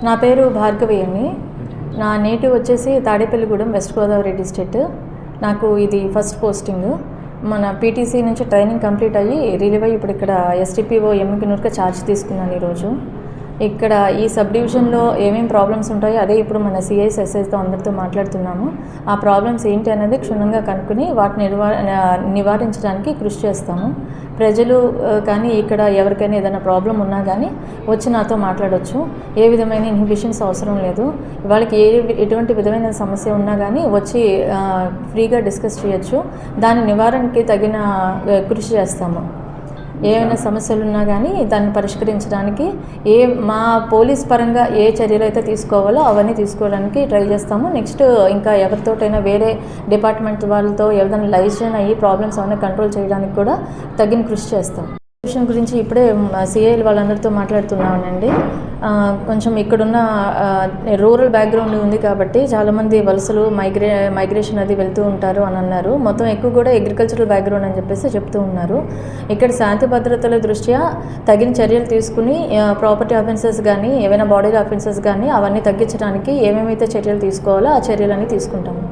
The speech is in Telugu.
నా పేరు భార్గవి అండి. నా నేటివ్ వచ్చేసి తాడేపల్లిగూడెం, వెస్ట్ గోదావరి డిస్ట్రిక్ట్. నాకు ఇది ఫస్ట్ పోస్టింగ్. మన పీటీసీ నుంచి ట్రైనింగ్ కంప్లీట్ అయ్యి రిలీవ్ అయ్యి ఇప్పుడు ఇక్కడ ఎస్టీపీఓ ఎమ్మికనూరుగా ఛార్జ్ తీసుకున్నాను ఈరోజు. ఇక్కడ ఈ సబ్ డివిజన్లో ఏమేమి ప్రాబ్లమ్స్ ఉంటాయో అదే ఇప్పుడు మన సిఐస్ ఎస్ఐస్తో అందరితో మాట్లాడుతున్నాము. ఆ ప్రాబ్లమ్స్ ఏంటి అనేది క్షుణ్ణంగా కనుక్కుని వాటిని నివారించడానికి కృషి చేస్తాము. ప్రజలు కానీ ఇక్కడ ఎవరికైనా ఏదైనా ప్రాబ్లం ఉన్నా కానీ వచ్చి నాతో మాట్లాడవచ్చు. ఏ విధమైన ఇన్హిబిషన్స్ అవసరం లేదు. వాళ్ళకి ఎటువంటి విధమైన సమస్య ఉన్నా కానీ వచ్చి ఫ్రీగా డిస్కస్ చేయొచ్చు. దాని నివారణకి తగిన కృషి చేస్తాము. ఏమైనా సమస్యలు ఉన్నా కానీ దాన్ని పరిష్కరించడానికి మా పోలీస్ పరంగా ఏ చర్యలు అయితే తీసుకోవాలో అవన్నీ తీసుకోవడానికి ట్రై చేస్తాము. నెక్స్ట్ ఇంకా ఎవరితోటైనా వేరే డిపార్ట్మెంట్ వాళ్ళతో ఏదైనా లైజన్ అయ్యి ప్రాబ్లమ్స్ అవన్నీ కంట్రోల్ చేయడానికి కూడా తగిన కృషి చేస్తాం. విషయం గురించి ఇప్పుడే సిఐలు వాళ్ళందరితో మాట్లాడుతున్నానండి. కొంచెం ఇక్కడున్న రూరల్ బ్యాక్గ్రౌండ్ ఉంది కాబట్టి చాలామంది వలసలు మైగ్రేషన్ అది వెళ్తూ ఉంటారు అని అన్నారు. మొత్తం ఎక్కువ కూడా అగ్రికల్చరల్ బ్యాక్గ్రౌండ్ అని చెప్తూ ఉన్నారు. ఇక్కడ శాంతి భద్రతల దృష్ట్యా తగిన చర్యలు తీసుకుని ప్రాపర్టీ అఫెన్సెస్ కానీ ఏవైనా బాడీ అఫెన్సెస్ కానీ అవన్నీ తగ్గించడానికి ఏమేమైతే చర్యలు తీసుకోవాలో ఆ చర్యలన్నీ తీసుకుంటాము.